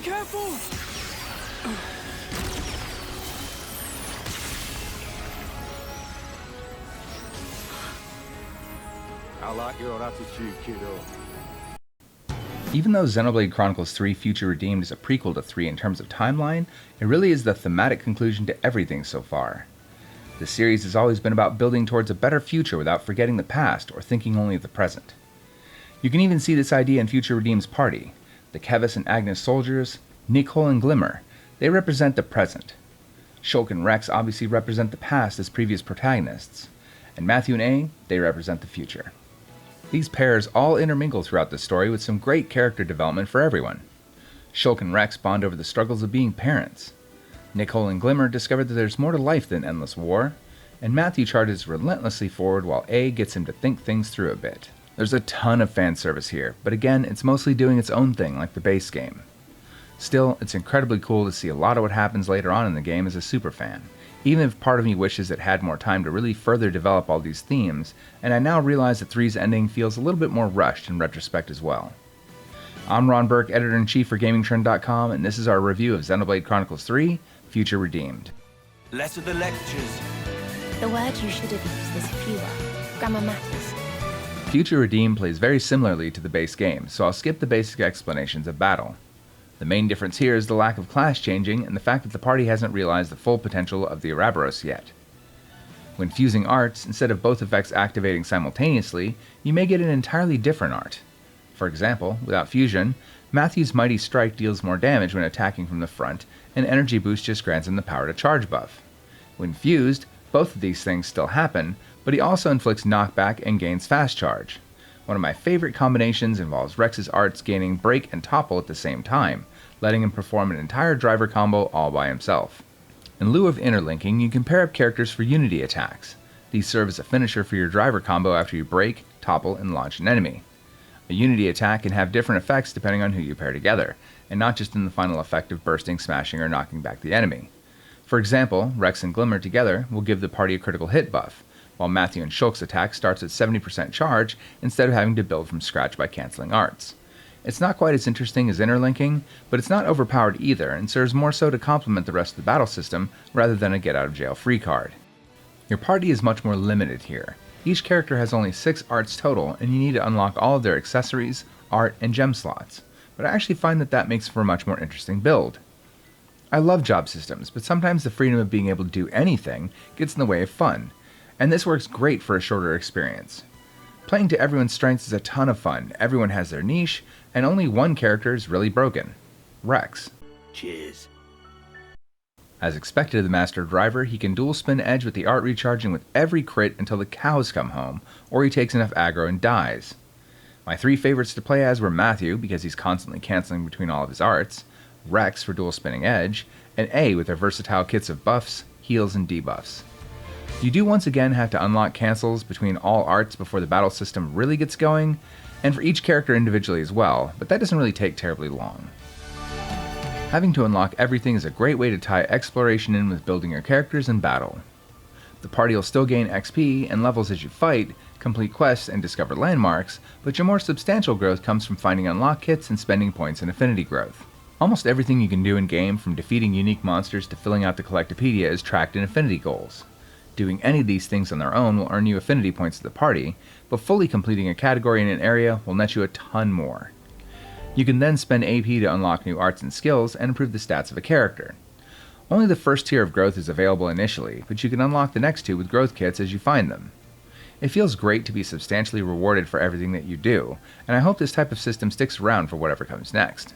careful! I like your attitude, kiddo. Even though Xenoblade Chronicles 3 Future Redeemed is a prequel to 3 in terms of timeline, it really is the thematic conclusion to everything so far. The series has always been about building towards a better future without forgetting the past or thinking only of the present. You can even see this idea in Future Redeemed's party. The Kevis and Agnes soldiers, Nicole and Glimmer, they represent the present. Shulk and Rex obviously represent the past as previous protagonists, and Matthew and A, they represent the future. These pairs all intermingle throughout the story with some great character development for everyone. Shulk and Rex bond over the struggles of being parents. Nicole and Glimmer discover that there's more to life than endless war, and Matthew charges relentlessly forward while A gets him to think things through a bit. There's a ton of fan service here, but again, it's mostly doing its own thing like the base game. Still, it's incredibly cool to see a lot of what happens later on in the game as a superfan, even if part of me wishes it had more time to really further develop all these themes, and I now realize that 3's ending feels a little bit more rushed in retrospect as well. I'm Ron Burke, Editor-in-Chief for GamingTrend.com, and this is our review of Xenoblade Chronicles 3, Future Redeemed. Less of the lectures. The word you should have used is fewer. Grammar matters. Future Redeemed plays very similarly to the base game, so I'll skip the basic explanations of battle. The main difference here is the lack of class changing and the fact that the party hasn't realized the full potential of the Ouroboros yet. When fusing arts, instead of both effects activating simultaneously, you may get an entirely different art. For example, without fusion, Matthew's Mighty Strike deals more damage when attacking from the front, and Energy Boost just grants him the power to charge buff. When fused, both of these things still happen, but he also inflicts knockback and gains fast charge. One of my favorite combinations involves Rex's arts gaining Break and Topple at the same time, letting him perform an entire driver combo all by himself. In lieu of interlinking, you can pair up characters for unity attacks. These serve as a finisher for your driver combo after you break, topple, and launch an enemy. A unity attack can have different effects depending on who you pair together, and not just in the final effect of bursting, smashing, or knocking back the enemy. For example, Rex and Glimmer together will give the party a critical hit buff, while Matthew and Shulk's attack starts at 70% charge instead of having to build from scratch by canceling arts. It's not quite as interesting as interlinking, but it's not overpowered either and serves more so to complement the rest of the battle system rather than a get-out-of-jail-free card. Your party is much more limited here. Each character has only 6 arts total, and you need to unlock all of their accessories, art, and gem slots, but I actually find that makes for a much more interesting build. I love job systems, but sometimes the freedom of being able to do anything gets in the way of fun, and this works great for a shorter experience. Playing to everyone's strengths is a ton of fun, everyone has their niche, and only one character is really broken: Rex. Cheers. As expected of the Master Driver, he can dual spin edge with the art recharging with every crit until the cows come home, or he takes enough aggro and dies. My 3 favorites to play as were Matthew, because he's constantly canceling between all of his arts, Rex for dual spinning edge, and A with their versatile kits of buffs, heals, and debuffs. You do once again have to unlock cancels between all arts before the battle system really gets going, and for each character individually as well, but that doesn't really take terribly long. Having to unlock everything is a great way to tie exploration in with building your characters and battle. The party will still gain XP and levels as you fight, complete quests, and discover landmarks, but your more substantial growth comes from finding unlock kits and spending points in affinity growth. Almost everything you can do in-game, from defeating unique monsters to filling out the Collectopedia, is tracked in affinity goals. Doing any of these things on their own will earn you affinity points to the party, but fully completing a category in an area will net you a ton more. You can then spend AP to unlock new arts and skills and improve the stats of a character. Only the first tier of growth is available initially, but you can unlock the next 2 with growth kits as you find them. It feels great to be substantially rewarded for everything that you do, and I hope this type of system sticks around for whatever comes next.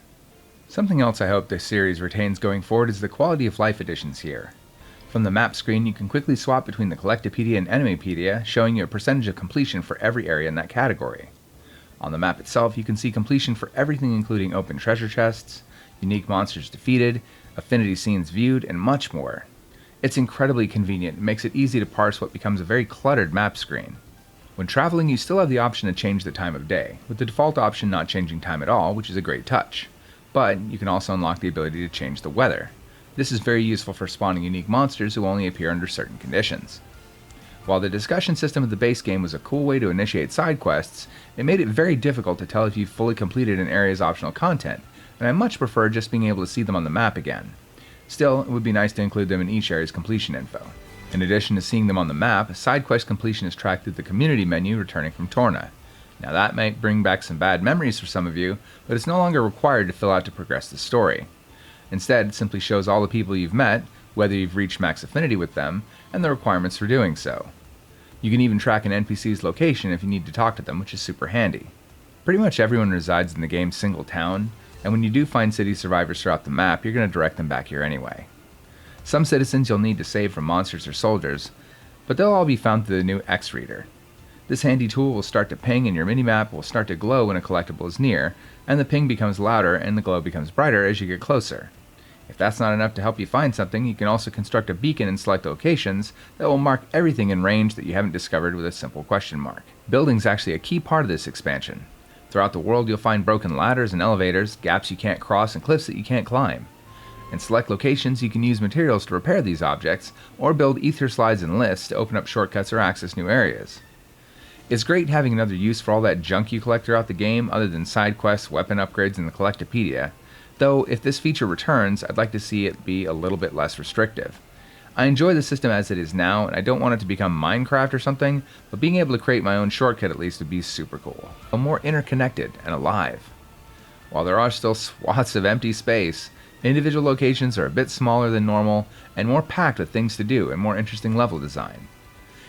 Something else I hope this series retains going forward is the quality of life additions here. From the map screen, you can quickly swap between the Collectopedia and Enemypedia, showing you a percentage of completion for every area in that category. On the map itself, you can see completion for everything including open treasure chests, unique monsters defeated, affinity scenes viewed, and much more. It's incredibly convenient and makes it easy to parse what becomes a very cluttered map screen. When traveling, you still have the option to change the time of day, with the default option not changing time at all, which is a great touch. But you can also unlock the ability to change the weather. This is very useful for spawning unique monsters who only appear under certain conditions. While the discussion system of the base game was a cool way to initiate side quests, it made it very difficult to tell if you've fully completed an area's optional content, and I much prefer just being able to see them on the map again. Still, it would be nice to include them in each area's completion info. In addition to seeing them on the map, side quest completion is tracked through the community menu returning from Torna. Now that might bring back some bad memories for some of you, but it's no longer required to fill out to progress the story. Instead, it simply shows all the people you've met, whether you've reached max affinity with them, and the requirements for doing so. You can even track an NPC's location if you need to talk to them, which is super handy. Pretty much everyone resides in the game's single town, and when you do find city survivors throughout the map, you're going to direct them back here anyway. Some citizens you'll need to save from monsters or soldiers, but they'll all be found through the new X Reader. This handy tool will start to ping and your minimap will start to glow when a collectible is near, and the ping becomes louder and the glow becomes brighter as you get closer. If that's not enough to help you find something, you can also construct a beacon in select locations that will mark everything in range that you haven't discovered with a simple question mark. Building's actually a key part of this expansion. Throughout the world you'll find broken ladders and elevators, gaps you can't cross, and cliffs that you can't climb. In select locations you can use materials to repair these objects, or build ether slides and lifts to open up shortcuts or access new areas. It's great having another use for all that junk you collect throughout the game other than side quests, weapon upgrades, and the Collectopedia, though if this feature returns, I'd like to see it be a little bit less restrictive. I enjoy the system as it is now, and I don't want it to become Minecraft or something, but being able to create my own shortcut at least would be super cool. More interconnected and alive. While there are still swaths of empty space, individual locations are a bit smaller than normal, and more packed with things to do and more interesting level design.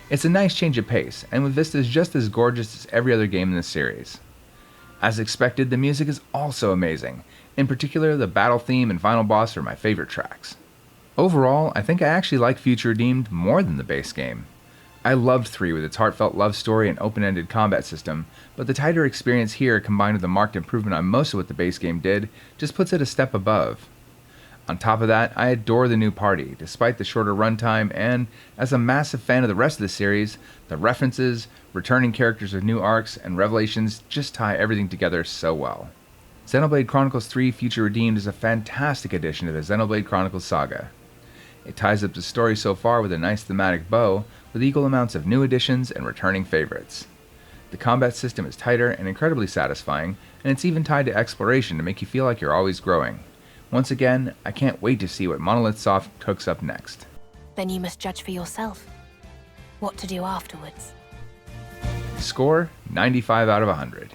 It's a nice change of pace, and with vistas just as gorgeous as every other game in this series. As expected, the music is also amazing. In particular, the battle theme and final boss are my favorite tracks. Overall, I think I actually like Future Redeemed more than the base game. I loved 3 with its heartfelt love story and open-ended combat system, but the tighter experience here combined with the marked improvement on most of what the base game did just puts it a step above. On top of that, I adore the new party, despite the shorter runtime, and as a massive fan of the rest of the series, the references, returning characters with new arcs, and revelations just tie everything together so well. Xenoblade Chronicles 3 Future Redeemed is a fantastic addition to the Xenoblade Chronicles saga. It ties up the story so far with a nice thematic bow, with equal amounts of new additions and returning favorites. The combat system is tighter and incredibly satisfying, and it's even tied to exploration to make you feel like you're always growing. Once again, I can't wait to see what Monolith Soft cooks up next. Then you must judge for yourself what to do afterwards. Score 95 out of 100.